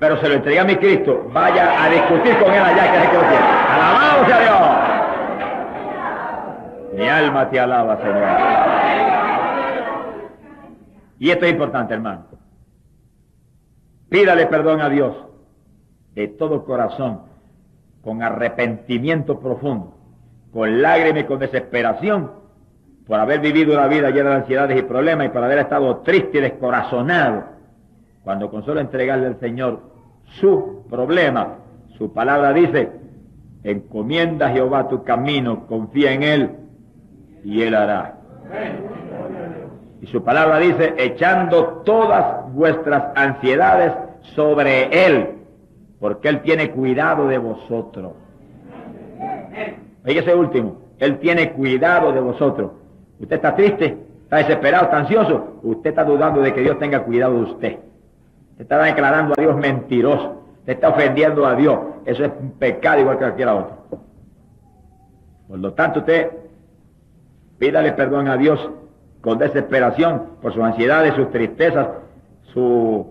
pero se lo entregué a mi Cristo, vaya a discutir con él allá, que es el que lo tiene. ¡Alabado sea Dios! Mi alma te alaba, Señor. Y esto es importante, hermano. Pídale perdón a Dios de todo corazón, con arrepentimiento profundo, con lágrimas y con desesperación, por haber vivido una vida llena de ansiedades y problemas y por haber estado triste y descorazonado, cuando con solo entregarle al Señor su problema, su palabra dice, encomienda a Jehová tu camino, confía en Él y Él hará. Y su palabra dice, echando todas vuestras ansiedades sobre Él, porque Él tiene cuidado de vosotros. Oiga ese último, Él tiene cuidado de vosotros. Usted está triste, está desesperado, está ansioso, usted está dudando de que Dios tenga cuidado de usted. Usted está declarando a Dios mentiroso, usted está ofendiendo a Dios. Eso es un pecado igual que cualquier otro. Por lo tanto, usted pídale perdón a Dios con desesperación por sus ansiedades, sus tristezas, sus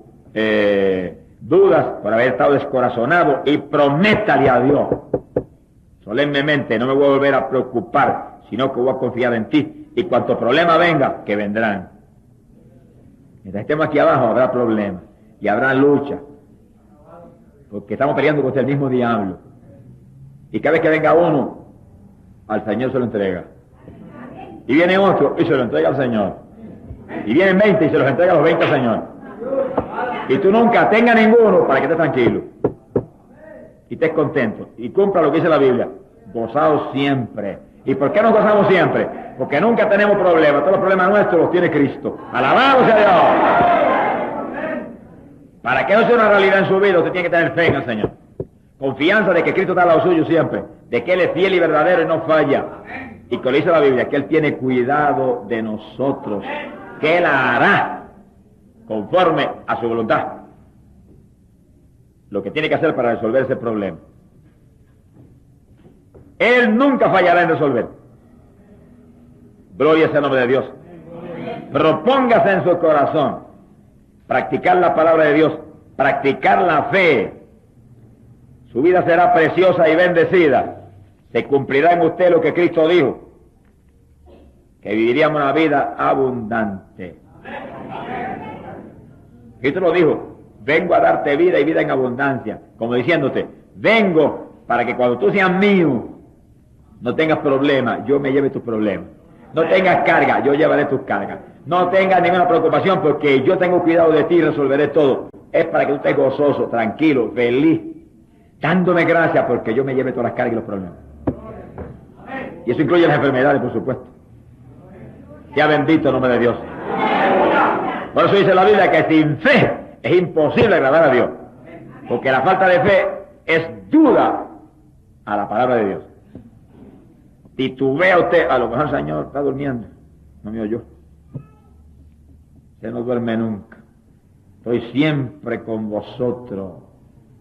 dudas, por haber estado descorazonado, y prométale a Dios solemnemente, no me voy a volver a preocupar, sino que voy a confiar en ti, y cuanto problema venga, que vendrán. Mientras estemos aquí abajo habrá problemas, y habrá lucha, porque estamos peleando contra el mismo diablo, y cada vez que venga uno, al Señor se lo entrega. Y viene otro y se lo entrega al Señor. Y vienen 20 y se los entrega a los 20 al Señor. Y tú nunca tengas ninguno para que estés tranquilo. Y estés contento. Y cumpla lo que dice la Biblia. Gozaos siempre. ¿Y por qué nos gozamos siempre? Porque nunca tenemos problemas. Todos los problemas nuestros los tiene Cristo. ¡Alabado sea Dios! Para que eso sea una realidad en su vida, usted tiene que tener fe en el Señor. Confianza de que Cristo está al lado suyo siempre. De que Él es fiel y verdadero y no falla. Y como dice la Biblia, que Él tiene cuidado de nosotros, que Él hará conforme a su voluntad lo que tiene que hacer para resolver ese problema. Él nunca fallará en resolver. Gloria sea el nombre de Dios. Propóngase en su corazón practicar la palabra de Dios, practicar la fe. Su vida será preciosa y bendecida. Se cumplirá en usted lo que Cristo dijo, que viviríamos una vida abundante. Cristo lo dijo, vengo a darte vida y vida en abundancia, como diciéndote, vengo para que cuando tú seas mío, no tengas problemas, yo me lleve tus problemas. No tengas carga, yo llevaré tus cargas. No tengas ninguna preocupación porque yo tengo cuidado de ti y resolveré todo. Es para que tú estés gozoso, tranquilo, feliz, dándome gracias porque yo me lleve todas las cargas y los problemas. Y eso incluye las enfermedades, por supuesto. Sea bendito el nombre de Dios. Por eso dice la Biblia que sin fe es imposible agradar a Dios. Porque la falta de fe es duda a la palabra de Dios. Titubea usted, a lo mejor el Señor está durmiendo. No me oyó. Usted no duerme nunca. Estoy siempre con vosotros,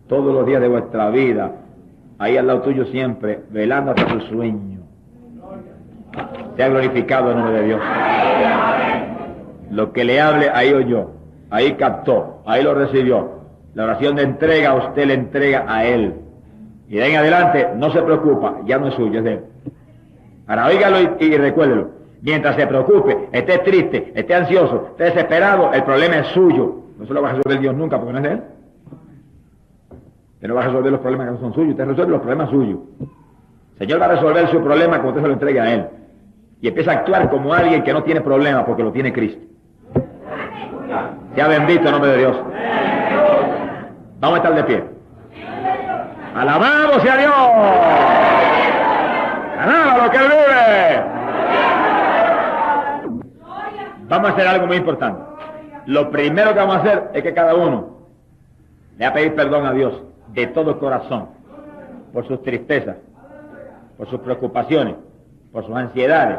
todos los días de vuestra vida, ahí al lado tuyo siempre, velando hasta tu sueño. Sea glorificado el nombre de Dios. Lo que le hable, ahí oyó, ahí captó, ahí lo recibió. La oración de entrega, usted le entrega a Él. Y de ahí en adelante, no se preocupa, ya no es suyo, es de Él. Ahora, óigalo y recuérdelo. Mientras se preocupe, esté triste, esté ansioso, esté desesperado, el problema es suyo. No se lo va a resolver Dios nunca, porque no es de Él. Usted no va a resolver los problemas que no son suyos, usted resuelve los problemas suyos. El Señor va a resolver su problema cuando usted se lo entregue a Él. Y empieza a actuar como alguien que no tiene problema porque lo tiene Cristo. Sea bendito el nombre de Dios. Vamos a estar de pie. ¡Alabado sea Dios! ¡Alaba lo que Él vive! Vamos a hacer algo muy importante. Lo primero que vamos a hacer es que cada uno le va a pedir perdón a Dios de todo corazón por sus tristezas, por sus preocupaciones, por sus ansiedades,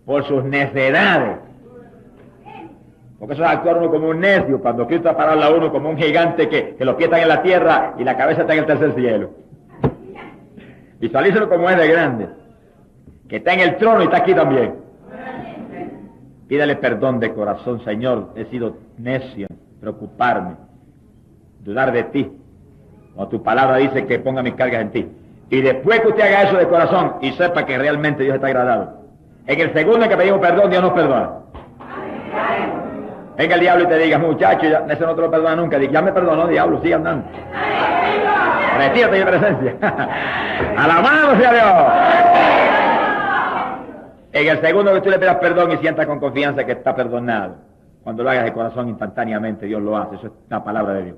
por sus necedades. Porque eso es actuar uno como un necio, cuando Cristo ha parado a uno como un gigante que los pies están en la tierra y la cabeza está en el tercer cielo. Visualícelo como es de grande, que está en el trono y está aquí también. Pídale perdón de corazón, Señor, he sido necio en preocuparme. dudar de ti, cuando tu palabra dice que ponga mis cargas en ti. Y después que usted haga eso de corazón y sepa que realmente Dios está agradado, en el segundo en que pedimos perdón, Dios nos perdona. Venga el diablo y te diga, muchacho, ya, ese no te lo perdona nunca. Ya me perdonó, diablo, sigue andando. Retírate de mi presencia. Alabado sea Dios. En el segundo que tú le pidas perdón y sientas con confianza que está perdonado, cuando lo hagas de corazón instantáneamente, Dios lo hace. Eso es la palabra de Dios.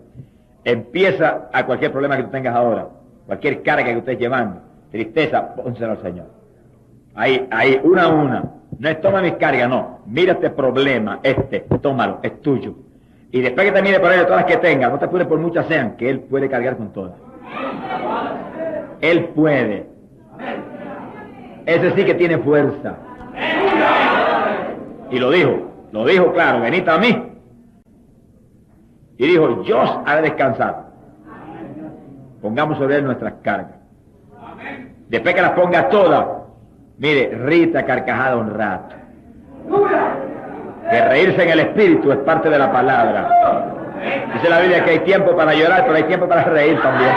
Empieza a cualquier problema que tú tengas ahora, cualquier carga que tú estés llevando, tristeza, pónselo al Señor. Ahí, una a una. No es toma mis cargas, no. Mira este problema, tómalo, es tuyo. Y después que termine por él todas las que tengas, no te apures por muchas sean, que Él puede cargar con todas. Él puede. Ese sí que tiene fuerza. Y lo dijo claro, venid a mí. Y dijo, yo os haré descansar. Pongamos sobre Él nuestras cargas. Después que las pongas todas, mire, rita carcajada un rato. Que reírse en el espíritu es parte de la palabra. Dice la Biblia que hay tiempo para llorar, pero hay tiempo para reír también.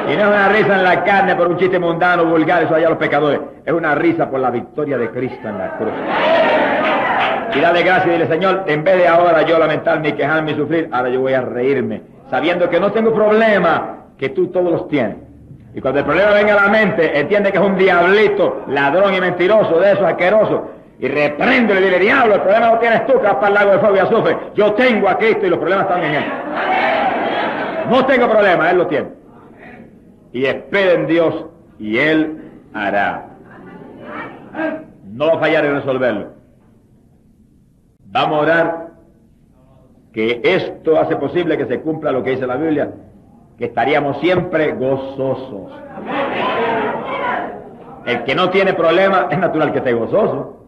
Y no es una risa en la carne por un chiste mundano, vulgar, eso allá los pecadores. Es una risa por la victoria de Cristo en la cruz. Y dale gracias y dile, Señor, en vez de ahora yo lamentarme y quejarme y sufrir, ahora yo voy a reírme, sabiendo que no tengo problema, que tú todos los tienes. Y cuando el problema venga a la mente, entiende que es un diablito, ladrón y mentiroso, de esos asquerosos, y repréndele y dile, diablo, el problema lo tienes tú, que vas para el lago de fuego y azufre. Yo tengo a Cristo y los problemas están en Él. No tengo problema, Él lo tiene. Y espera en Dios y Él hará. No va a fallar en resolverlo. Vamos a orar que esto hace posible que se cumpla lo que dice la Biblia, que estaríamos siempre gozosos. El que no tiene problema es natural que esté gozoso.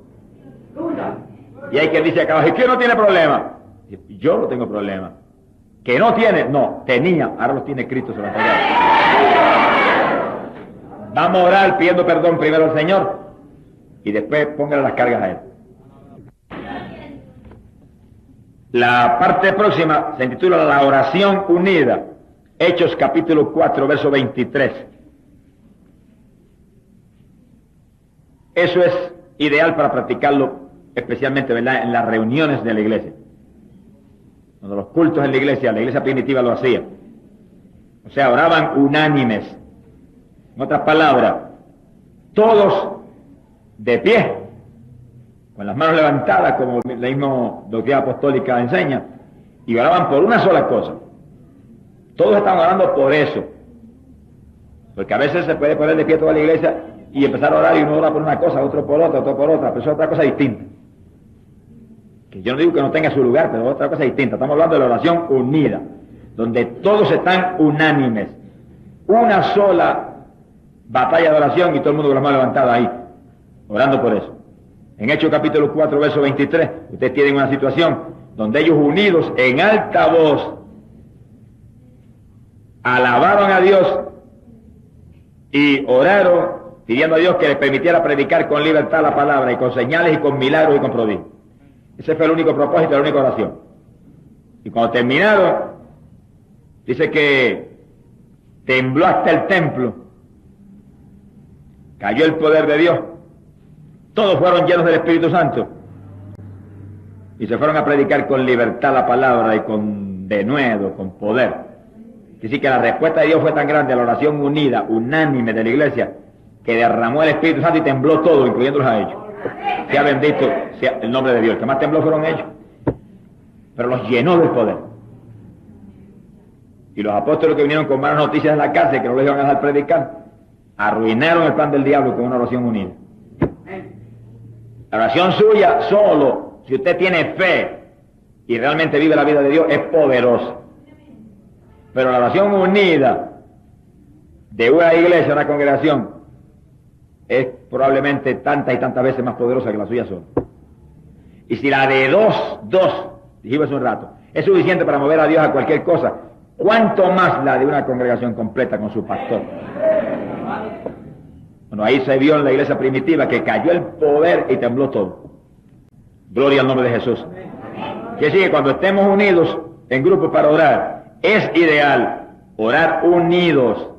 Y hay quien dice acá abajo, ¿y quién no tiene problema? Yo no tengo problema. ¿Que no tiene? No, tenía, ahora los tiene Cristo sobre la tierra. Vamos a orar pidiendo perdón primero al Señor y después póngale las cargas a Él. La parte próxima se intitula La oración unida. Hechos capítulo 4, verso 23. Eso es ideal para practicarlo, especialmente, ¿verdad?, en las reuniones de la iglesia. Cuando los cultos en la iglesia primitiva lo hacía. O sea, oraban unánimes. En otras palabras, todos de pie, con las manos levantadas, como la misma doctrina apostólica enseña, y oraban por una sola cosa. Todos estaban orando por eso. Porque a veces se puede poner de pie toda la iglesia y empezar a orar y uno ora por una cosa, otro por otra, pero es otra cosa distinta. Que yo no digo que no tenga su lugar, pero otra cosa distinta. Estamos hablando de la oración unida, donde todos están unánimes. Una sola batalla de oración y todo el mundo con las manos levantadas ahí, orando por eso. En Hechos capítulo 4, verso 23, ustedes tienen una situación donde ellos unidos en alta voz alabaron a Dios y oraron pidiendo a Dios que les permitiera predicar con libertad la palabra y con señales y con milagros y con prodigios. Ese fue el único propósito, la única oración. Y cuando terminaron, dice que tembló hasta el templo, cayó el poder de Dios, todos fueron llenos del Espíritu Santo y se fueron a predicar con libertad la palabra y con denuedo, con poder. Así que la respuesta de Dios fue tan grande a la oración unida, unánime de la iglesia, que derramó el Espíritu Santo y tembló todo, incluyéndolos a ellos. Sea bendito sea el nombre de Dios. El que más tembló fueron ellos, pero los llenó del poder. Y los apóstoles que vinieron con malas noticias en la cárcel, que no les iban a dejar predicar, arruinaron el plan del diablo con una oración unida. La oración suya solo, si usted tiene fe y realmente vive la vida de Dios, es poderosa. Pero la oración unida de una iglesia, una congregación, es probablemente tantas y tantas veces más poderosa que la suya sola. Y si la de dos, dijimos hace un rato, es suficiente para mover a Dios a cualquier cosa, ¿cuánto más la de una congregación completa con su pastor? Bueno, ahí se vio en la iglesia primitiva que cayó el poder y tembló todo. Gloria al nombre de Jesús. Que sigue, cuando estemos unidos, en grupos para orar. Es ideal orar unidos.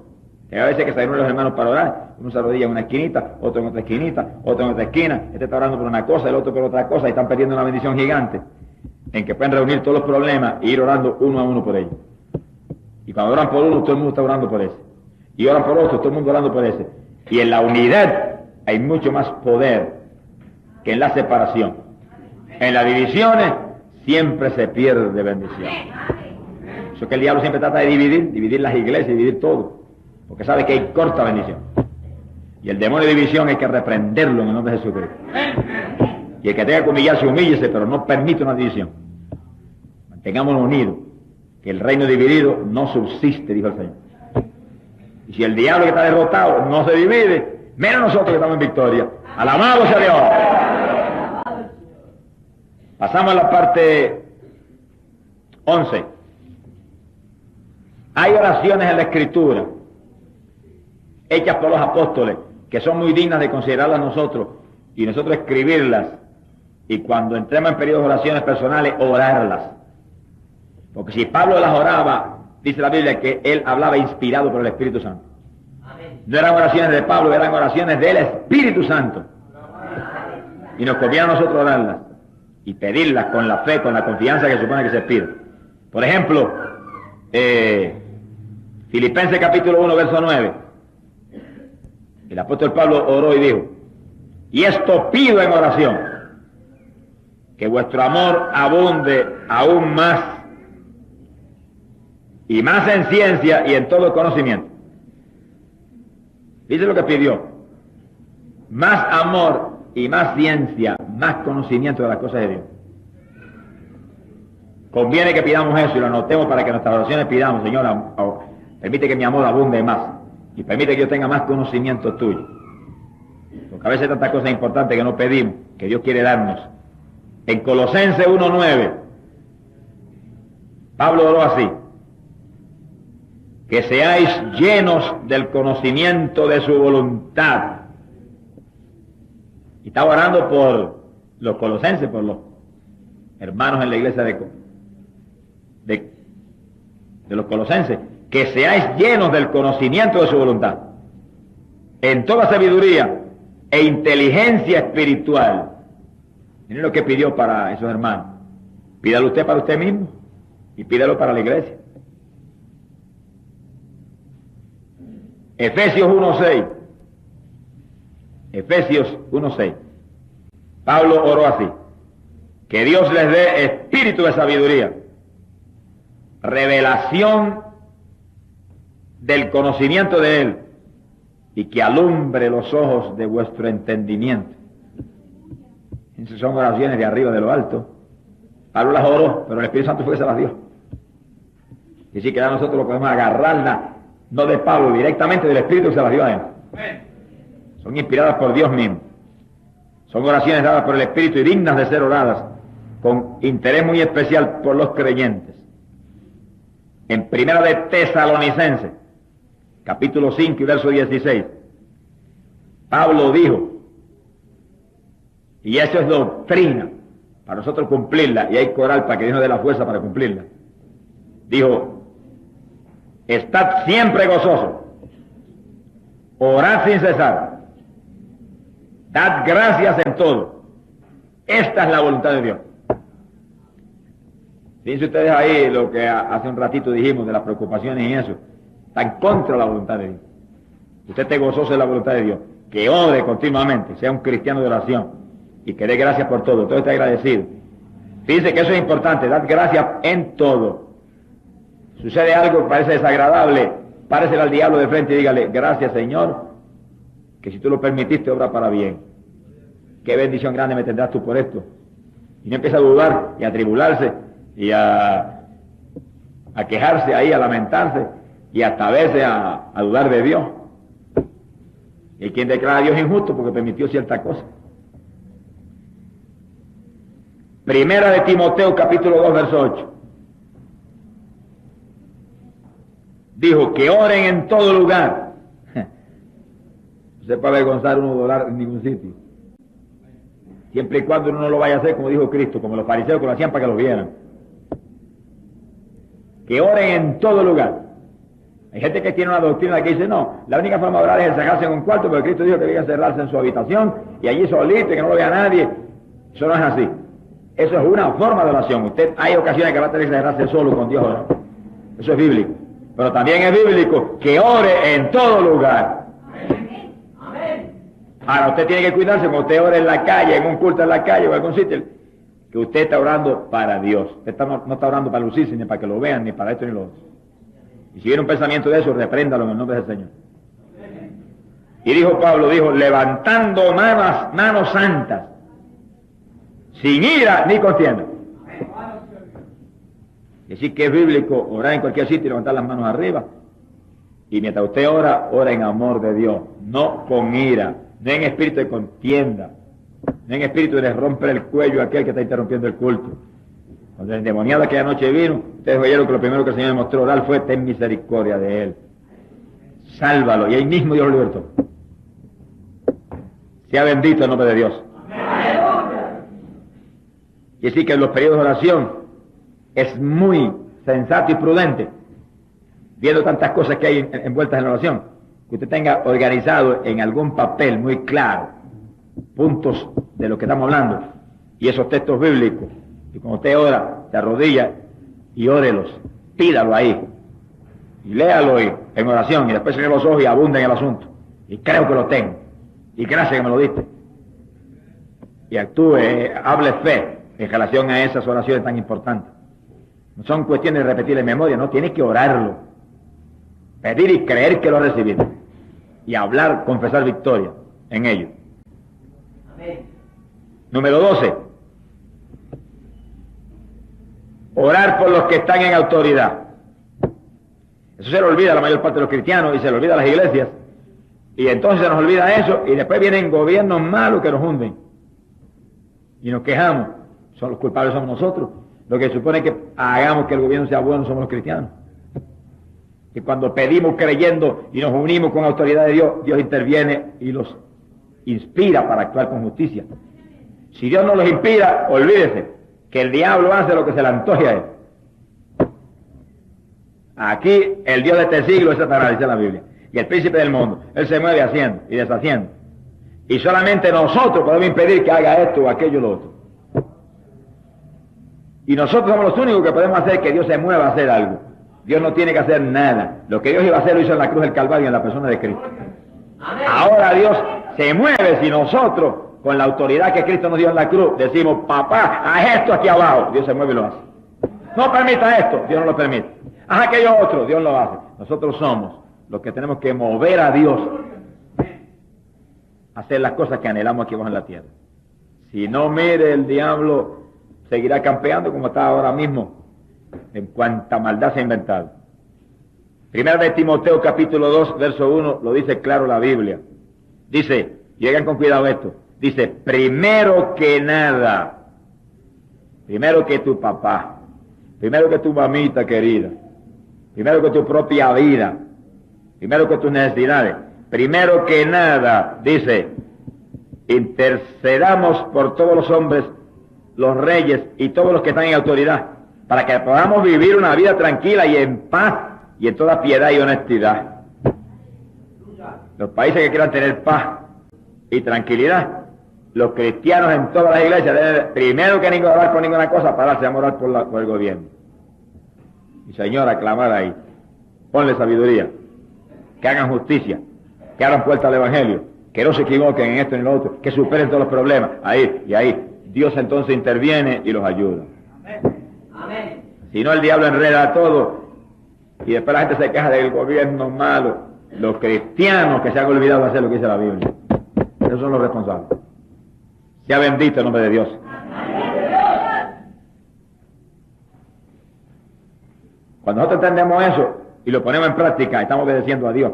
Que a veces que se reúnen los hermanos para orar, uno se arrodilla en una esquinita, otro en otra esquinita, otro en otra esquina, este está orando por una cosa, el otro por otra cosa, y están perdiendo una bendición gigante, en que pueden reunir todos los problemas e ir orando uno a uno por ellos. Y cuando oran por uno, todo el mundo está orando por ese. Y oran por otro, todo el mundo orando por ese. Y en la unidad hay mucho más poder que en la separación. En las divisiones siempre se pierde bendición. Eso que el diablo siempre trata de dividir las iglesias, dividir todo, porque sabe que hay corta bendición. Y el demonio de división hay que reprenderlo en el nombre de Jesucristo. Y el que tenga que humillarse, humíllese, pero no permite una división. Mantengámonos unidos, que el reino dividido no subsiste, dijo el Señor. Y si el diablo que está derrotado no se divide, menos nosotros que estamos en victoria. ¡Alabado sea Dios! Pasamos a la parte 11. Hay oraciones en la Escritura, hechas por los apóstoles, que son muy dignas de considerarlas nosotros, y nosotros escribirlas, y cuando entremos en periodos de oraciones personales, orarlas. Porque si Pablo las oraba, dice la Biblia que él hablaba inspirado por el Espíritu Santo. No eran oraciones de Pablo, eran oraciones del Espíritu Santo. Y nos conviene a nosotros orarlas y pedirlas con la fe, con la confianza que supone que se pide. Por ejemplo, Filipenses capítulo 1, verso 9. El apóstol Pablo oró y dijo: y esto pido en oración, que vuestro amor abunde aún más, y más en ciencia y en todo conocimiento. Dice lo que pidió: más amor y más ciencia, más conocimiento de las cosas de Dios. Conviene que pidamos eso y lo anotemos para que nuestras oraciones pidamos: Señor, permite que mi amor abunde más y permite que yo tenga más conocimiento tuyo. Porque a veces hay tantas cosas importantes que no pedimos, que Dios quiere darnos. En Colosenses 1:9, Pablo oró así: que seáis llenos del conocimiento de su voluntad. Y estaba orando por los colosenses, por los hermanos en la iglesia de los colosenses, que seáis llenos del conocimiento de su voluntad, en toda sabiduría e inteligencia espiritual. Miren lo que pidió para esos hermanos. Pídalo usted para usted mismo y pídalo para la iglesia. Efesios 1:6. Efesios 1:6. Pablo oró así: que Dios les dé espíritu de sabiduría, revelación del conocimiento de Él, y que alumbre los ojos de vuestro entendimiento. Esas son oraciones de arriba, de lo alto. Pablo las oró, pero el Espíritu Santo fue que se las dio. Y así que ya nosotros lo podemos agarrarla, no de Pablo, directamente del Espíritu que se las dio a él. Son inspiradas por Dios mismo. Son oraciones dadas por el Espíritu y dignas de ser oradas con interés muy especial por los creyentes. En Primera de Tesalonicenses, capítulo 5 y verso 16, Pablo dijo, y eso es doctrina, para nosotros cumplirla, y hay coral para que Dios nos dé la fuerza para cumplirla. Dijo: estad siempre gozosos, orad sin cesar, dad gracias en todo. Esta es la voluntad de Dios. Fíjense ustedes ahí lo que hace un ratito dijimos de las preocupaciones y eso. Está en contra de la voluntad de Dios. Usted esté gozoso de la voluntad de Dios, que ore continuamente, sea un cristiano de oración y que dé gracias por todo, todo está agradecido. Fíjense que eso es importante, dar gracias en todo. Sucede algo que parece desagradable, páresele al diablo de frente y dígale: gracias, Señor, que si tú lo permitiste, obra para bien. Qué bendición grande me tendrás tú por esto. Y no empieza a dudar y a tribularse y a quejarse ahí, a lamentarse y hasta a veces a dudar de Dios. Y quien declara a Dios injusto porque permitió cierta cosa. Primera de Timoteo capítulo 2 verso 8. Dijo que oren en todo lugar. No se puede avergonzar uno de orar en ningún sitio. Siempre y cuando uno no lo vaya a hacer como dijo Cristo, como los fariseos que lo hacían para que lo vieran. que oren en todo lugar. Hay gente que tiene una doctrina que dice, no, la única forma de orar es encerrarse en un cuarto, porque Cristo dijo que debía encerrarse en su habitación y allí solito y que no lo vea nadie. Eso no es así. Eso es una forma de oración. Usted, hay ocasiones que va a tener que encerrarse solo con Dios. ¿No? Eso es bíblico. Pero también es bíblico que ore en todo lugar. Ahora, usted tiene que cuidarse cuando usted ore en la calle, en un culto en la calle o en algún sitio, que usted está orando para Dios. Usted no está orando para lucirse, ni para que lo vean, ni para esto ni lo otro. Y si viene un pensamiento de eso, repréndalo en el nombre del Señor. Y dijo Pablo, levantando manos santas, sin ira ni contienda. Es decir, que es bíblico orar en cualquier sitio y levantar las manos arriba. Y mientras usted ora, ora en amor de Dios, no con ira, no en espíritu de contienda, no en espíritu de romper el cuello a aquel que está interrumpiendo el culto. Cuando el endemoniado aquella noche vino, ustedes oyeron que lo primero que el Señor me mostró orar fue: ten misericordia de él, sálvalo, y ahí mismo Dios lo libertó. Sea bendito el nombre de Dios. Y así que en los periodos de oración es muy sensato y prudente, viendo tantas cosas que hay envueltas en la oración, que usted tenga organizado en algún papel muy claro puntos de lo que estamos hablando y esos textos bíblicos. Y cuando usted ora, se arrodilla y órelos, pídalo ahí y léalo en oración, y después cierre los ojos y abunda en el asunto. Y creo que lo tengo, y gracias que me lo diste. Y actúe, hable fe en relación a esas oraciones tan importantes. No son cuestiones de repetir en memoria, no, tienes que orarlo, pedir y creer que lo has recibido, y hablar, confesar victoria en ello. Amén. Número 12. Orar por los que están en autoridad. Eso se le olvida a la mayor parte de los cristianos y se le olvida a las iglesias. Y entonces se nos olvida eso y después vienen gobiernos malos que nos hunden. Y nos quejamos. Son los culpables somos nosotros. Lo que supone que hagamos que el gobierno sea bueno somos los cristianos. Que cuando pedimos creyendo y nos unimos con la autoridad de Dios, Dios interviene y los inspira para actuar con justicia. Si Dios no los inspira, olvídese que el diablo hace lo que se le antoje a él. Aquí el Dios de este siglo es Satanás, dice la Biblia, y el príncipe del mundo. Él se mueve haciendo y deshaciendo. Y solamente nosotros podemos impedir que haga esto o aquello o lo otro. Y nosotros somos los únicos que podemos hacer que Dios se mueva a hacer algo. Dios no tiene que hacer nada. Lo que Dios iba a hacer lo hizo en la cruz del Calvario en la persona de Cristo. Ahora Dios se mueve si nosotros, con la autoridad que Cristo nos dio en la cruz, decimos: papá, haz esto aquí abajo. Dios se mueve y lo hace. No permita esto, Dios no lo permite. Haz aquello otro, Dios lo hace. Nosotros somos los que tenemos que mover a Dios a hacer las cosas que anhelamos aquí abajo en la tierra. Si no, mire, el diablo seguirá campeando como está ahora mismo, en cuanta maldad se ha inventado. Primera de Timoteo capítulo 2, verso 1, lo dice claro la Biblia. Dice, llegan con cuidado esto, dice: primero que nada, primero que tu papá, primero que tu mamita querida, primero que tu propia vida, primero que tus necesidades, primero que nada, dice, intercedamos por todos los hombres, los reyes y todos los que están en autoridad, para que podamos vivir una vida tranquila y en paz y en toda piedad y honestidad. Los países que quieran tener paz y tranquilidad, los cristianos en todas las iglesias deben, primero que ningún orar por ninguna cosa, pararse a orar por el gobierno. Y Señor, aclamar ahí, ponle sabiduría, que hagan justicia, que abran puertas al evangelio, que no se equivoquen en esto ni en lo otro, que superen todos los problemas. Ahí y ahí Dios entonces interviene y los ayuda. Amén. Si no, el diablo enreda a todo y después la gente se queja del gobierno malo. Los cristianos que se han olvidado de hacer lo que dice la Biblia, esos son los responsables. Sea bendito el nombre de Dios. Cuando nosotros entendemos eso y lo ponemos en práctica, estamos obedeciendo a Dios.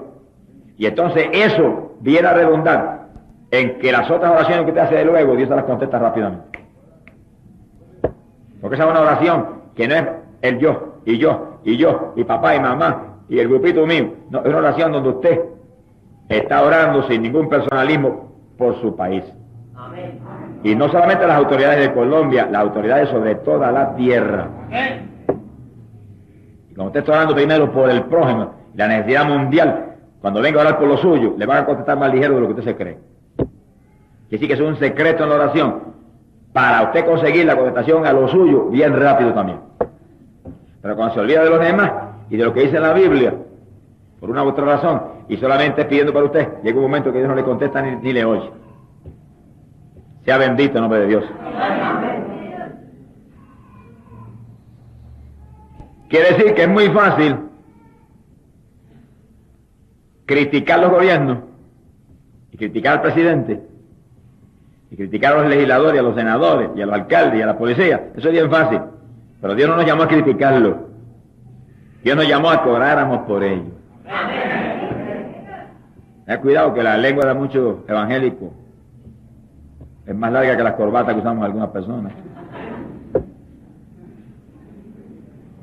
Y entonces eso viene a redundar en que las otras oraciones que usted hace de luego, Dios se las contesta rápidamente. Porque esa es una oración que no es el yo, y yo, y yo, y papá, y mamá, y el grupito mío. No, es una oración donde usted está orando sin ningún personalismo por su país. Amén. Y no solamente las autoridades de Colombia, las autoridades sobre toda la tierra. Amén. Y como usted está orando primero por el prójimo y la necesidad mundial, cuando venga a orar por lo suyo, le van a contestar más ligero de lo que usted se cree. Que sí que es un secreto en la oración, para usted conseguir la contestación a lo suyo bien rápido también. Pero cuando se olvida de los demás y de lo que dice en la Biblia, por una u otra razón, y solamente pidiendo para usted, llega un momento que Dios no le contesta ni le oye. Sea bendito el nombre de Dios. Quiere decir que es muy fácil criticar los gobiernos, y criticar al presidente, y criticar a los legisladores, a los senadores, y a los alcaldes, y a la policía. Eso es bien fácil. Pero Dios no nos llamó a criticarlo. Dios nos llamó a que oráramos por ellos. Ten cuidado que la lengua de muchos evangélicos es más larga que las corbatas que usamos algunas personas.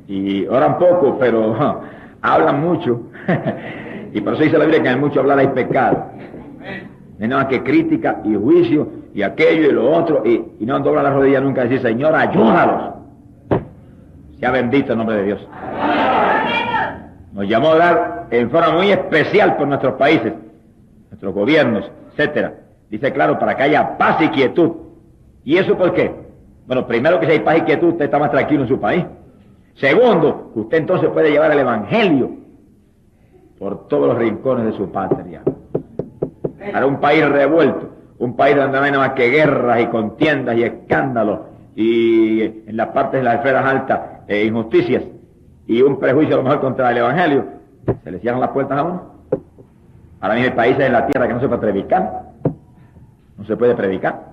Y oran poco, pero hablan mucho. Y por eso dice la Biblia que en el mucho hablar hay pecado. No hay nada que crítica y juicio y aquello y lo otro, y no doblan la rodilla nunca a decir, Señor, ayúdalos. Sea bendito el nombre de Dios. Nos llamó a orar en forma muy especial por nuestros países, nuestros gobiernos, etcétera. Dice claro, para que haya paz y quietud. ¿Y eso por qué? Bueno, primero que si hay paz y quietud, usted está más tranquilo en su país. Segundo, que usted entonces puede llevar el Evangelio por todos los rincones de su patria. Para un país revuelto, un país donde no hay nada más que guerras y contiendas y escándalos, y en las partes de las esferas altas, injusticias, y un prejuicio a lo mejor contra el Evangelio, se le cierran las puertas a uno. Ahora mismo hay países en la tierra que no se puede predicar. No se puede predicar.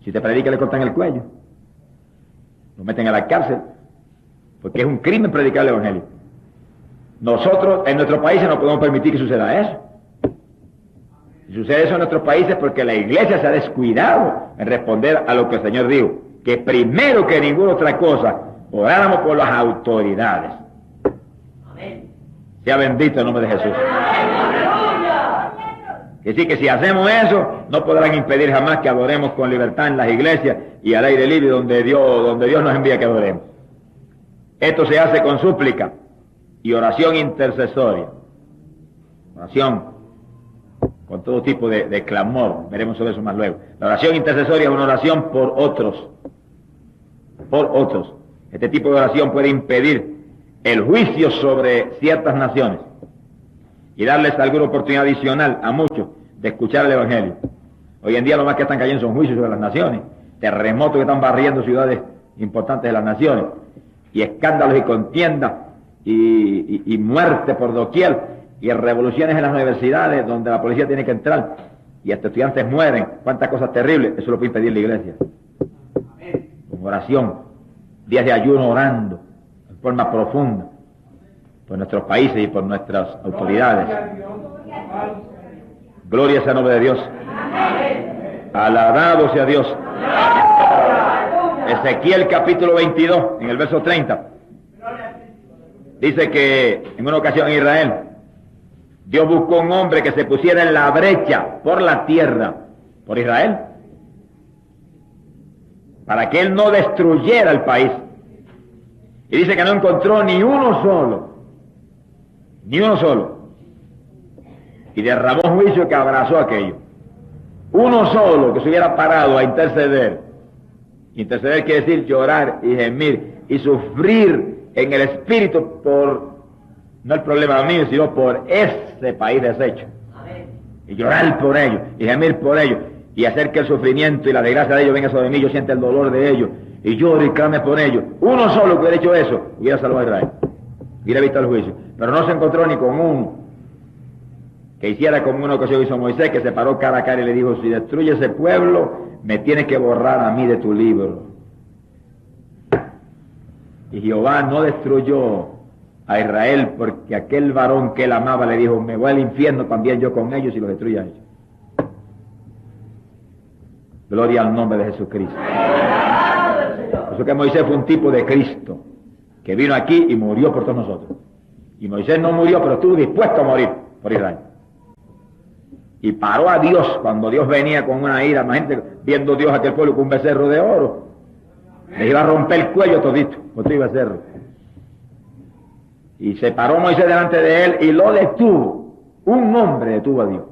Si te predica le cortan el cuello. Lo meten a la cárcel. Porque es un crimen predicar el Evangelio. Nosotros en nuestros países no podemos permitir que suceda eso. Si sucede eso en nuestros países porque la iglesia se ha descuidado en responder a lo que el Señor dijo. Que primero que ninguna otra cosa, oráramos por las autoridades. Amén. Sea bendito el nombre de Jesús. Que sí, que si hacemos eso, no podrán impedir jamás que adoremos con libertad en las iglesias y al aire libre donde Dios nos envía que adoremos. Esto se hace con súplica y oración intercesoria. Oración con todo tipo de clamor. Veremos sobre eso más luego. La oración intercesoria es una oración por otros. Por otros. Este tipo de oración puede impedir el juicio sobre ciertas naciones y darles alguna oportunidad adicional a muchos de escuchar el Evangelio. Hoy en día lo más que están cayendo son juicios sobre las naciones, terremotos que están barriendo ciudades importantes de las naciones, y escándalos y contiendas, y muerte por doquier, y revoluciones en las universidades donde la policía tiene que entrar, y hasta estudiantes mueren. Cuántas cosas terribles. Eso lo puede impedir la iglesia. Con oración, días de ayuno orando, en forma profunda, por nuestros países y por nuestras autoridades. Gloria sea el nombre de Dios. Alabado sea Dios. Ezequiel capítulo 22, en el verso 30, dice que en una ocasión en Israel, Dios buscó un hombre que se pusiera en la brecha por la tierra, por Israel, para que él no destruyera el país. Y dice que no encontró ni uno solo. Y derramó juicio que abrazó aquello. Uno solo que se hubiera parado a interceder. Interceder quiere decir llorar y gemir y sufrir en el espíritu por, no el problema mío, sino por ese país deshecho. Y llorar por ellos, y gemir por ellos, y hacer que el sufrimiento y la desgracia de ellos venga sobre mí, yo siento el dolor de ellos, y lloro y clame por ellos. Uno solo que hubiera hecho eso, hubiera salvado a Israel, hubiera visto el juicio. Pero no se encontró ni con uno que hiciera como una ocasión hizo Moisés, que se paró cara a cara y le dijo, si destruye ese pueblo, me tienes que borrar a mí de tu libro. Y Jehová no destruyó a Israel porque aquel varón que él amaba le dijo, me voy al infierno también yo con ellos y los destruyo a ellos. Gloria al nombre de Jesucristo. Por eso que Moisés fue un tipo de Cristo, que vino aquí y murió por todos nosotros. Y Moisés no murió, pero estuvo dispuesto a morir por Israel. Y paró a Dios cuando Dios venía con una ira. La gente viendo Dios a aquel pueblo con un becerro de oro. Le iba a romper el cuello todito, por todo becerro. Y se paró Moisés delante de él y lo detuvo. Un hombre detuvo a Dios.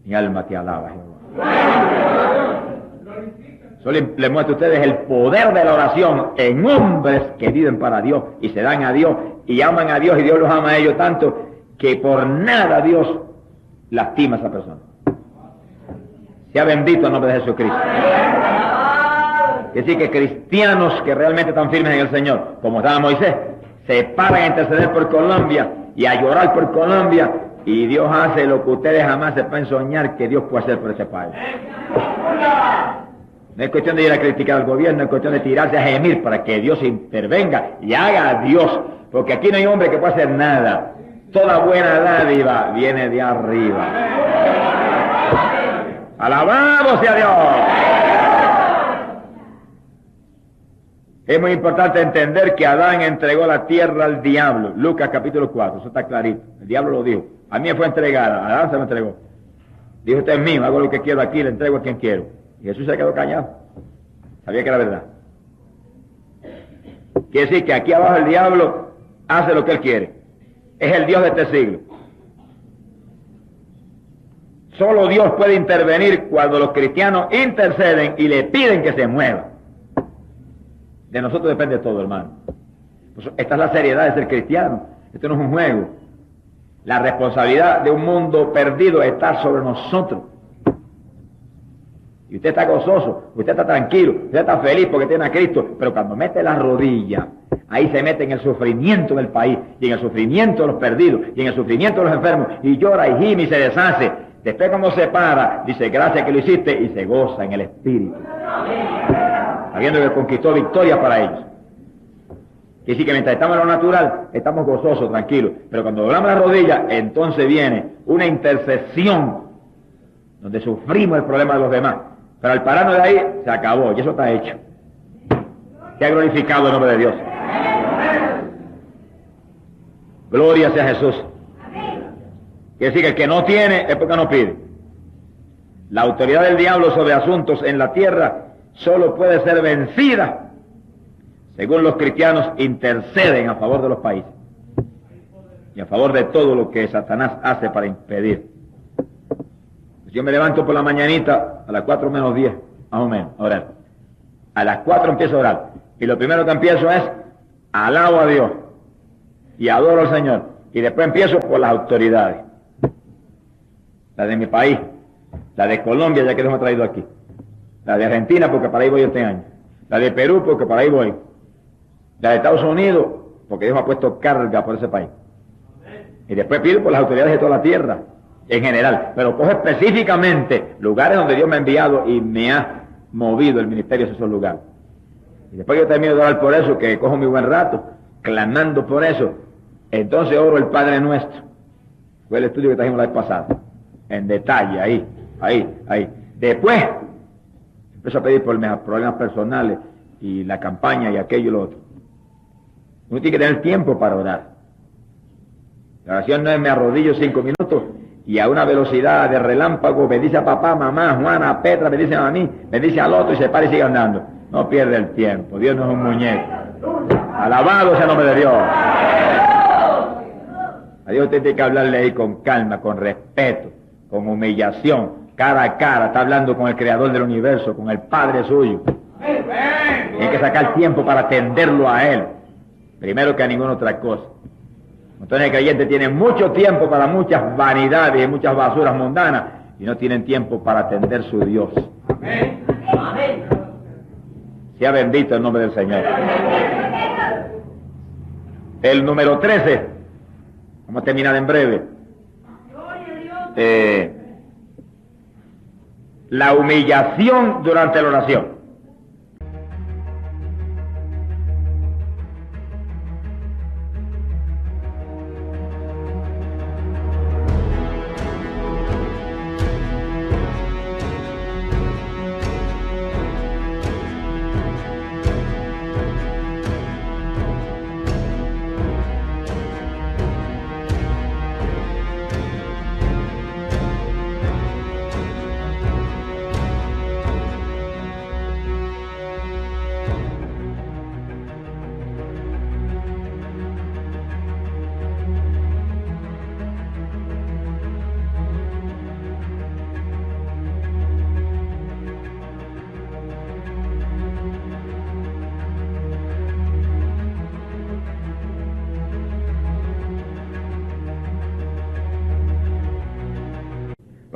Mi alma te alaba, Jehová. Solo le muestro a ustedes el poder de la oración en hombres que viven para Dios y se dan a Dios y aman a Dios y Dios los ama a ellos tanto que por nada Dios lastima a esa persona. Sea bendito el nombre de Jesucristo. Es decir, que cristianos que realmente están firmes en el Señor, como estaba Moisés, se paran a interceder por Colombia y a llorar por Colombia, y Dios hace lo que ustedes jamás se pueden soñar que Dios puede hacer por ese país. No es cuestión de ir a criticar al gobierno, es cuestión de tirarse a gemir para que Dios intervenga y haga a Dios, porque aquí no hay hombre que pueda hacer nada. Toda buena dádiva viene de arriba. ¡Alabado sea Dios! Es muy importante entender que Adán entregó la tierra al diablo. Lucas capítulo 4, eso está clarito. El diablo lo dijo. A mí me fue entregada, a Adán se me entregó. Dijo, usted es mío, hago lo que quiero aquí, le entrego a quien quiero. Y Jesús se quedó callado. Sabía que era verdad. Quiere decir que aquí abajo el diablo hace lo que él quiere. Es el Dios de este siglo. Solo Dios puede intervenir cuando los cristianos interceden y le piden que se mueva. De nosotros depende todo, hermano. Pues esta es la seriedad de ser cristiano. Esto no es un juego. La responsabilidad de un mundo perdido está sobre nosotros. Y usted está gozoso, usted está tranquilo, usted está feliz porque tiene a Cristo, pero cuando mete la rodilla, ahí se mete en el sufrimiento del país, y en el sufrimiento de los perdidos, y en el sufrimiento de los enfermos, y llora y gime y se deshace. Después cuando se para, dice, gracias que lo hiciste, y se goza en el Espíritu. Sabiendo que conquistó victoria para ellos. Y así que mientras estamos en lo natural, estamos gozosos, tranquilos. Pero cuando doblamos la rodilla, entonces viene una intercesión, donde sufrimos el problema de los demás. Pero al pararnos de ahí, se acabó, y eso está hecho. Se ha glorificado el nombre de Dios. Gloria sea Jesús. Quiere decir que el que no tiene es porque no pide. La autoridad del diablo sobre asuntos en la tierra solo puede ser vencida según los cristianos interceden a favor de los países y a favor de todo lo que Satanás hace para impedir. Yo me levanto por la mañanita a las 4 menos 10, más o menos, a orar. A las 4 empiezo a orar. Y lo primero que empiezo es, alabo a Dios y adoro al Señor. Y después empiezo por las autoridades. La de mi país, la de Colombia, ya que los hemos traído aquí. La de Argentina, porque para ahí voy este año. La de Perú, porque para ahí voy. La de Estados Unidos, porque Dios me ha puesto carga por ese país. Y después pido por las autoridades de toda la tierra, en general. Pero cojo específicamente lugares donde Dios me ha enviado y me ha movido el ministerio hacia esos lugares. Y después que yo termino de orar por eso, que cojo mi buen rato, clamando por eso, entonces oro el Padre Nuestro. Fue el estudio que trajimos la vez pasada. En detalle, ahí. Después, empiezo a pedir por mis problemas personales y la campaña y aquello y lo otro. Uno tiene que tener tiempo para orar. La oración no es me arrodillo 5 minutos y a una velocidad de relámpago bendice a papá, mamá, Juana, Petra, bendice a mí, bendice al otro y se para y sigue andando. No pierde el tiempo. Dios no es un muñeco. Alabado sea el nombre de Dios. A Dios usted tiene que hablarle ahí con calma, con respeto, con humillación, cara a cara. Está hablando con el Creador del universo, con el Padre suyo. Tiene que sacar tiempo para atenderlo a Él, primero que a ninguna otra cosa. Entonces el creyente tiene mucho tiempo para muchas vanidades y muchas basuras mundanas y no tienen tiempo para atender su Dios. Amén. Sea bendito el nombre del Señor. El número 13, vamos a terminar en breve. La humillación durante la oración.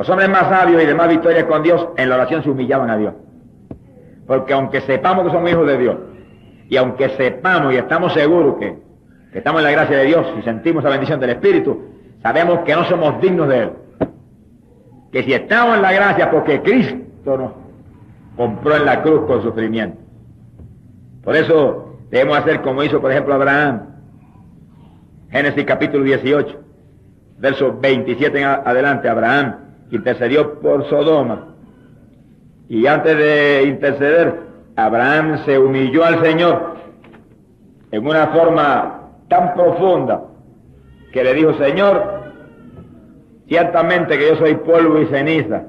Los hombres más sabios y de más victorias con Dios en la oración se humillaban a Dios. Porque aunque sepamos que somos hijos de Dios, y aunque sepamos y estamos seguros que estamos en la gracia de Dios y sentimos la bendición del Espíritu, sabemos que no somos dignos de Él. Que si estamos en la gracia porque Cristo nos compró en la cruz con sufrimiento. Por eso debemos hacer como hizo, por ejemplo, Abraham. Génesis capítulo 18, versos 27 en adelante. Abraham intercedió por Sodoma. Y antes de interceder, Abraham se humilló al Señor en una forma tan profunda que le dijo: Señor, ciertamente que yo soy polvo y ceniza.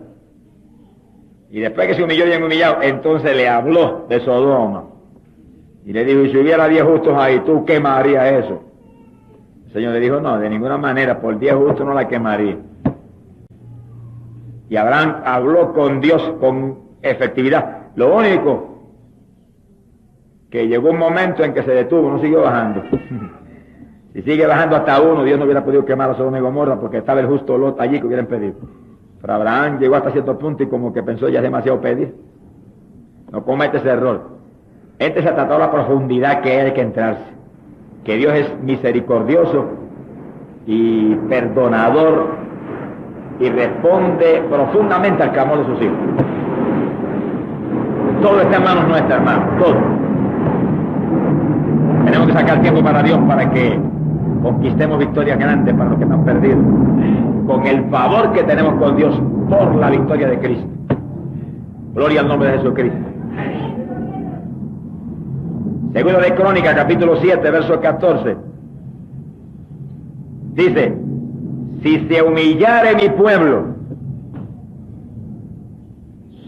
Y después que se humilló bien humillado, entonces le habló de Sodoma. Y le dijo: y si hubiera 10 justos ahí, ¿tú quemarías eso? El Señor le dijo: no, de ninguna manera, por 10 justos no la quemaría. Y Abraham habló con Dios con efectividad. Lo único que llegó un momento en que se detuvo, no siguió bajando. Si sigue bajando hasta uno, Dios no hubiera podido quemar a Sodoma y Gomorra porque estaba el justo Lot allí que hubieran pedido. Pero Abraham llegó hasta cierto punto y como que pensó ya es demasiado pedir. No comete ese error. Este se ha tratado la profundidad que hay que entrarse. Que Dios es misericordioso y perdonador y responde profundamente al clamor de sus hijos. Todo está en manos nuestras, hermano, todo. Tenemos que sacar tiempo para Dios para que conquistemos victorias grandes para los que están perdidos, con el favor que tenemos con Dios por la victoria de Cristo. Gloria al nombre de Jesucristo. Segundo de Crónicas, capítulo 7, verso 14. Dice: si se humillare mi pueblo,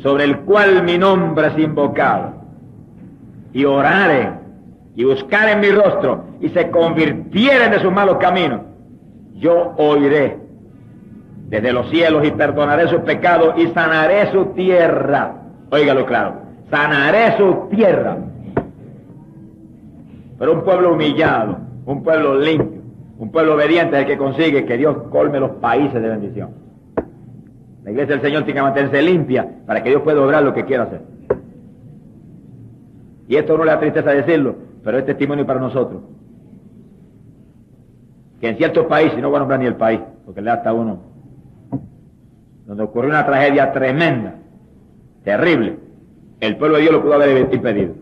sobre el cual mi nombre es invocado, y oraren, y buscaren mi rostro, y se convirtieren de sus malos caminos, yo oiré desde los cielos y perdonaré sus pecados y sanaré su tierra. Óigalo claro, sanaré su tierra. Pero un pueblo humillado, un pueblo limpio, un pueblo obediente es el que consigue que Dios colme los países de bendición. La iglesia del Señor tiene que mantenerse limpia para que Dios pueda obrar lo que quiera hacer. Y esto no le da tristeza decirlo, pero es testimonio para nosotros. Que en ciertos países, no voy a nombrar ni el país, porque le da hasta uno, donde ocurrió una tragedia tremenda, terrible, el pueblo de Dios lo pudo haber impedido.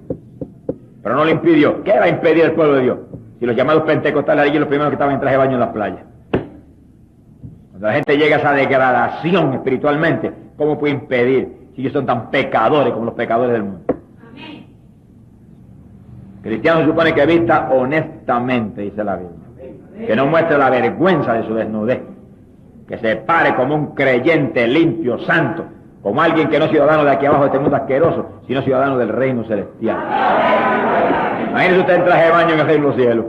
Pero no lo impidió. ¿Qué va a impedir el pueblo de Dios? Si los llamados pentecostales allí los primeros que estaban en traje de baño en las playas. Cuando la gente llega a esa degradación espiritualmente, ¿cómo puede impedir si ellos son tan pecadores como los pecadores del mundo? Amén. Cristiano se supone que vista honestamente, dice la Biblia. Que no muestre la vergüenza de su desnudez. Que se pare como un creyente limpio, santo, como alguien que no es ciudadano de aquí abajo de este mundo asqueroso, sino ciudadano del reino celestial. Imagínese usted en traje de baño en el reino de los cielos.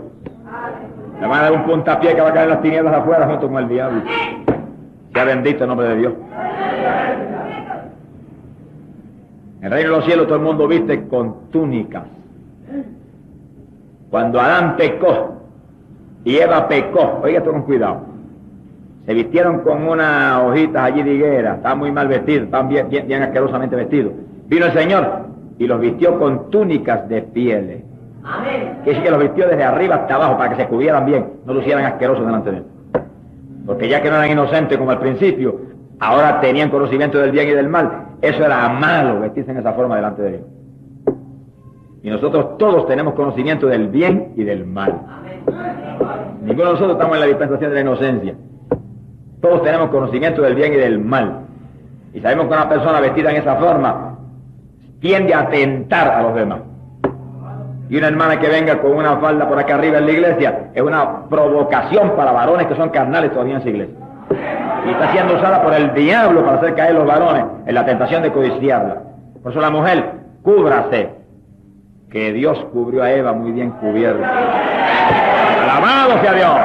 Le van a dar un puntapié que va a caer en las tinieblas afuera junto con el diablo. Sea bendito el nombre de Dios. En el reino de los cielos todo el mundo viste con túnicas. Cuando Adán pecó y Eva pecó, oiga esto con cuidado, se vistieron con unas hojitas allí de higuera, estaban muy mal vestidos, estaban bien asquerosamente vestidos. Vino el Señor y los vistió con túnicas de pieles. Amén. Que sí que los vistió desde arriba hasta abajo para que se cubrieran bien, no lucieran asquerosos delante de él. Porque ya que no eran inocentes como al principio, ahora tenían conocimiento del bien y del mal. Eso era malo, vestirse en esa forma delante de Dios. Y nosotros todos tenemos conocimiento del bien y del mal. Ninguno de nosotros estamos en la dispensación de la inocencia. Todos tenemos conocimiento del bien y del mal. Y sabemos que una persona vestida en esa forma tiende a atentar a los demás. Y una hermana que venga con una falda por acá arriba en la iglesia es una provocación para varones que son carnales todavía en esa iglesia. Y está siendo usada por el diablo para hacer caer los varones en la tentación de codiciarla. Por eso la mujer, cúbrase, que Dios cubrió a Eva muy bien cubierta. ¡Alabado sea Dios!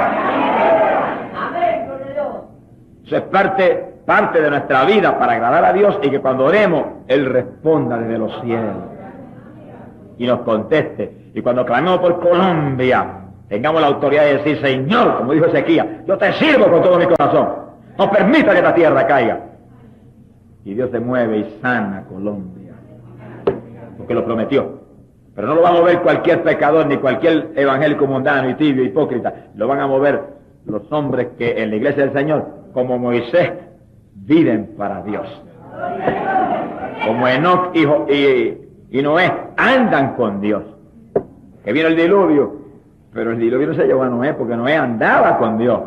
Eso es parte de nuestra vida para agradar a Dios y que cuando oremos, Él responda desde los cielos y nos conteste. Y cuando clamemos por Colombia, tengamos la autoridad de decir: Señor, como dijo Ezequías, yo te sirvo con todo mi corazón. No permita que esta tierra caiga. y Dios se mueve y sana Colombia, porque lo prometió. Pero no lo va a mover cualquier pecador, ni cualquier evangélico mundano y tibio, hipócrita. Lo van a mover los hombres que en la iglesia del Señor, como Moisés, viven para Dios. Como Enoc y Noé, andan con Dios. Que vino el diluvio, pero el diluvio no se llevó a Noé, porque Noé andaba con Dios.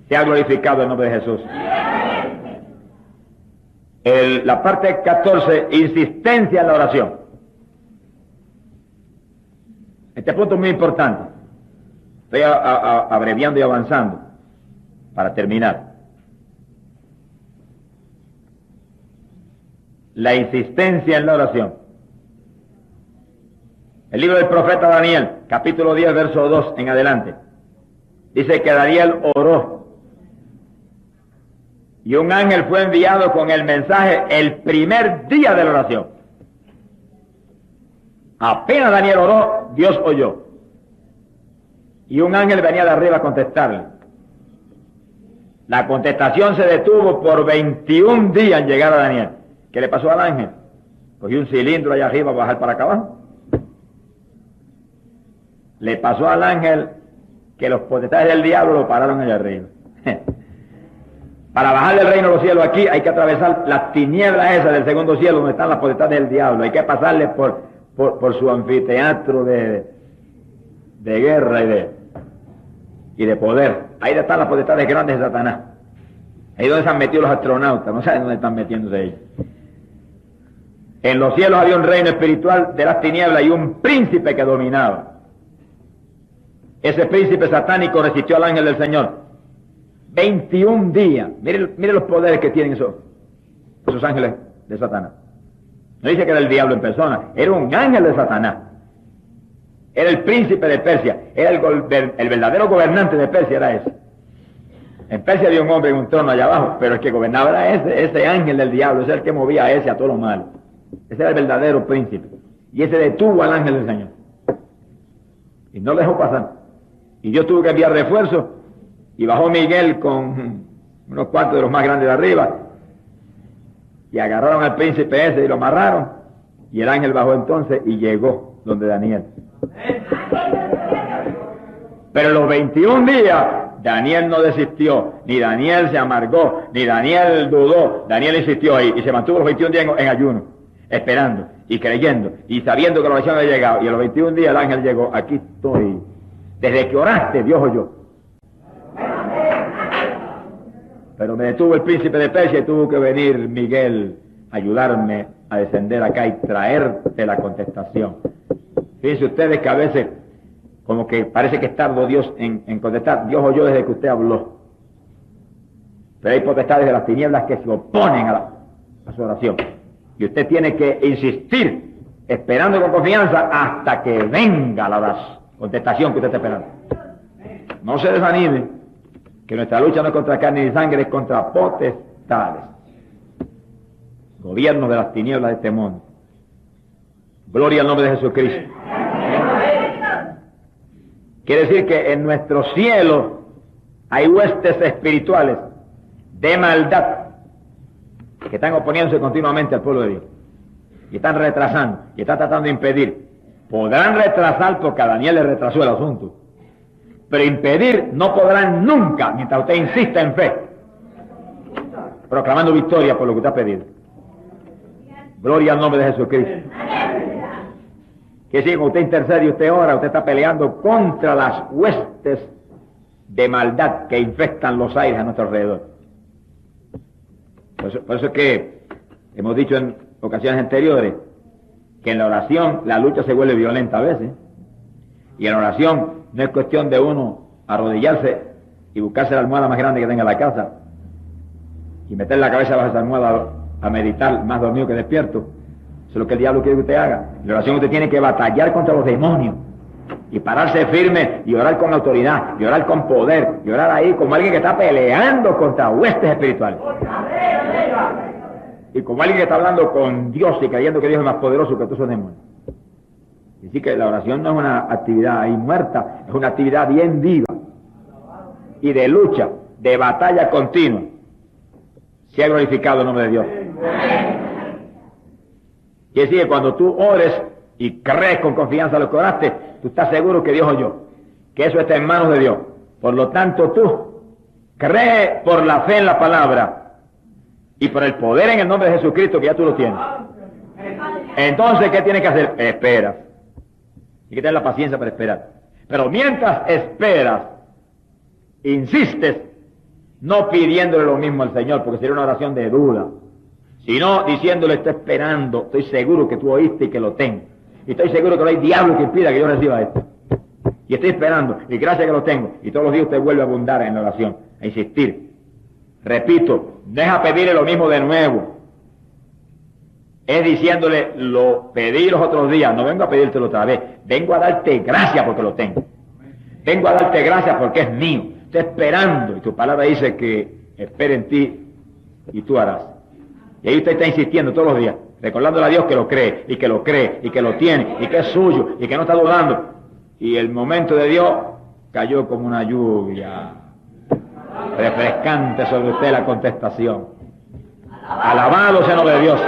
Se ha glorificado el nombre de Jesús. La parte 14, insistencia en la oración. Este punto es muy importante. Estoy abreviando y avanzando para terminar. La insistencia en la oración. El libro del profeta Daniel, capítulo 10, verso 2 en adelante, dice que Daniel oró y un ángel fue enviado con el mensaje el primer día de la oración. Apenas Daniel oró, Dios oyó. Y un ángel venía de arriba a contestarle. La contestación se detuvo por 21 días en llegar a Daniel. ¿Qué le pasó al ángel? Cogió un cilindro allá arriba para bajar para acá abajo. Le pasó al ángel que los potestades del diablo lo pararon allá arriba. Para bajar del reino de los cielos aquí hay que atravesar las tinieblas esas del segundo cielo donde están las potestades del diablo. Hay que pasarle por su anfiteatro de guerra y de poder. Ahí están las potestades grandes de Satanás. Ahí donde se han metido los astronautas, no saben dónde están metiéndose ellos. En los cielos había un reino espiritual de las tinieblas y un príncipe que dominaba. Ese príncipe satánico resistió al ángel del Señor 21 días. Mire los poderes que tienen esos ángeles de Satanás. No dice que era el diablo en persona, era un ángel de Satanás. Era el príncipe de Persia, era el verdadero gobernante de Persia, era ese. En Persia había un hombre en un trono allá abajo, pero el que gobernaba era ese ángel del diablo, ese es el que movía a todo lo malo. Ese era el verdadero príncipe. Y ese detuvo al ángel del Señor. Y no lo dejó pasar. Y Dios tuvo que enviar refuerzos, y bajó Miguel con unos cuantos de los más grandes de arriba, y agarraron al príncipe ese y lo amarraron, y el ángel bajó entonces y llegó donde Daniel. Pero en los 21 días, Daniel no desistió, ni Daniel se amargó, ni Daniel dudó, Daniel insistió ahí, y se mantuvo los 21 días en ayuno, esperando, y creyendo, y sabiendo que la oración había llegado, y a los 21 días el ángel llegó, aquí estoy, desde que oraste, Dios oyó. Pero me detuvo el príncipe de Persia y tuvo que venir Miguel a ayudarme a descender acá y traerte la contestación. Fíjense ustedes que a veces, como que parece que tardó Dios en contestar. Dios oyó desde que usted habló. Pero hay potestades de las tinieblas que se oponen a su oración. Y usted tiene que insistir, esperando con confianza, hasta que venga la contestación que usted está esperando. No se desanime, que nuestra lucha no es contra carne ni sangre, es contra potestades, gobiernos de las tinieblas de este mundo. Gloria al nombre de Jesucristo. Quiere decir que en nuestro cielo hay huestes espirituales de maldad que están oponiéndose continuamente al pueblo de Dios y están retrasando y están tratando de impedir. Podrán retrasar porque a Daniel le retrasó el asunto, pero impedir no podrán nunca mientras usted insista en fe, proclamando victoria por lo que usted ha pedido. Gloria al nombre de Jesucristo. Que si usted intercede y usted ora, usted está peleando contra las huestes de maldad que infectan los aires a nuestro alrededor. Por eso es que hemos dicho en ocasiones anteriores que en la oración la lucha se vuelve violenta a veces. Y en la oración no es cuestión de uno arrodillarse y buscarse la almohada más grande que tenga en la casa y meter la cabeza bajo esa almohada a meditar más dormido que despierto. Eso es lo que el diablo quiere que usted haga. En la oración usted tiene que batallar contra los demonios y pararse firme y orar con autoridad y orar con poder y orar ahí como alguien que está peleando contra huestes espirituales y como alguien que está hablando con Dios y creyendo que Dios es más poderoso que todos esos demonios. Así que la oración no es una actividad ahí muerta, es una actividad bien viva y de lucha, de batalla continua. Sea glorificado el nombre de Dios. Quiere decir que cuando tú ores y crees con confianza lo que oraste, tú estás seguro que Dios oyó, que eso está en manos de Dios. Por lo tanto, tú crees por la fe en la palabra y por el poder en el nombre de Jesucristo, que ya tú lo tienes. Entonces, ¿qué tienes que hacer? Esperas. Y que tener la paciencia para esperar. Pero mientras esperas, insistes, no pidiéndole lo mismo al Señor, porque sería una oración de duda, sino diciéndole: estoy esperando, estoy seguro que tú oíste y que lo tengo. Y estoy seguro que no hay diablo que impida que yo reciba esto. Y estoy esperando, y gracias que lo tengo. Y todos los días usted vuelve a abundar en la oración, a insistir. Repito, deja pedirle lo mismo de nuevo. Es diciéndole: lo pedí los otros días, no vengo a pedírtelo otra vez. Vengo a darte gracias porque lo tengo. Vengo a darte gracias porque es mío. Estoy esperando, y tu palabra dice que espere en ti y tú harás. Y ahí usted está insistiendo todos los días, recordándole a Dios que lo cree, y que lo cree, y que lo tiene, y que es suyo, y que no está dudando. Y el momento de Dios cayó como una lluvia refrescante sobre usted la contestación. Alabado sea el nombre de Dios.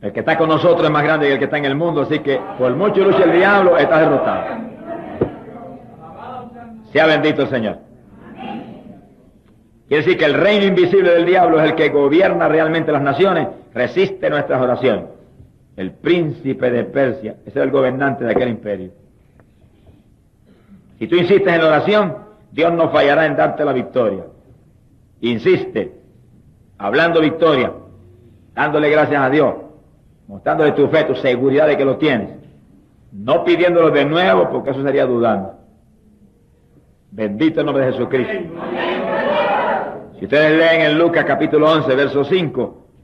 El que está con nosotros es más grande que el que está en el mundo, así que por mucho lucha el diablo, está derrotado. Sea bendito el Señor. Quiere decir que el reino invisible del diablo es el que gobierna realmente las naciones, resiste nuestras oraciones. El príncipe de Persia, ese era el gobernante de aquel imperio. Si tú insistes en la oración, Dios no fallará en darte la victoria. Insiste, hablando victoria, dándole gracias a Dios, mostrándole tu fe, tu seguridad de que lo tienes, no pidiéndolo de nuevo, porque eso sería dudando. Bendito el nombre de Jesucristo. Si ustedes leen en Lucas capítulo 11, verso 5,